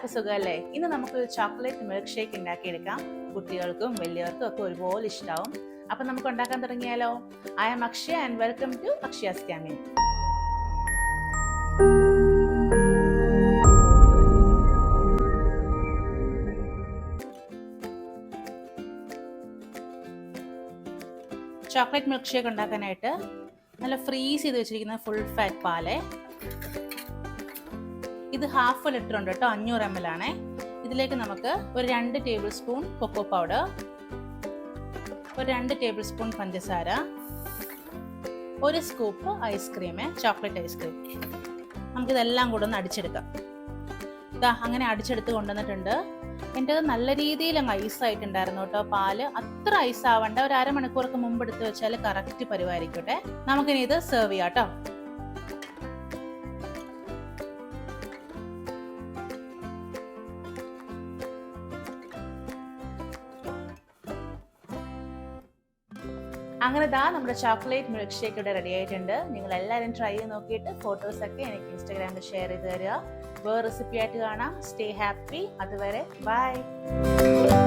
എല്ലാവർക്കും സുഖമല്ലേ? ഇന്ന് നമുക്കൊരു ചോക്ലേറ്റ് മിൽക്ക് ഷേക്ക് ഉണ്ടാക്കിയെടുക്കാം. കുട്ടികൾക്കും വലിയവർക്കും ഒക്കെ ഒരുപോലെ ഇഷ്ടമാവും. അപ്പം നമുക്ക് ഉണ്ടാക്കാൻ തുടങ്ങിയാലോ? I am Akshaya and welcome to Akshaya's ക്യാമിൻ. ചോക്ലേറ്റ് മിൽക്ക് ഷേക്ക് ഉണ്ടാക്കാനായിട്ട് നല്ല ഫ്രീസ് ചെയ്ത് വെച്ചിരിക്കുന്ന ഫുൾ ഫാറ്റ് പാല്, ഇത് 1/2 ലിറ്റർ ഉണ്ട് കേട്ടോ, 500 ml ആണേ. ഇതിലേക്ക് നമുക്ക് ഒരു 2 ടേബിൾ സ്പൂൺ കൊക്കോ പൗഡർ, ഒരു 2 ടേബിൾ സ്പൂൺ പഞ്ചസാര, ഒരു സ്കൂപ്പ് ഐസ്ക്രീം, ചോക്ലേറ്റ് ഐസ്ക്രീം. നമുക്കിതെല്ലാം കൂടെ ഒന്ന് അടിച്ചെടുക്കാം. അങ്ങനെ അടിച്ചെടുത്ത് കൊണ്ടുവന്നിട്ടുണ്ട്. എൻ്റെ നല്ല രീതിയിൽ അങ്ങ് ഐസായിട്ടുണ്ടായിരുന്നു കേട്ടോ. പാല് അത്ര ഐസ് ആവണ്ട, ഒരു അരമണിക്കൂർക്ക് മുമ്പ് എടുത്ത് വെച്ചാൽ കറക്റ്റ് പരിവായിരിക്കട്ടെ. നമുക്കിനി ഇത് സെർവ് ചെയ്യാം കേട്ടോ. അങ്ങനെ നമ്മുടെ ചോക്ലേറ്റ് മിൽക്ക് ഷേക്ക് ഇവിടെ റെഡി ആയിട്ടുണ്ട്. നിങ്ങൾ എല്ലാവരും ട്രൈ ചെയ്ത് നോക്കിയിട്ട് ഫോട്ടോസൊക്കെ എനിക്ക് ഇൻസ്റ്റാഗ്രാമിൽ ഷെയർ ചെയ്ത് തരിക. വേറെ റെസിപ്പി ആയിട്ട് കാണാം. Stay happy. അതുവരെ ബൈ.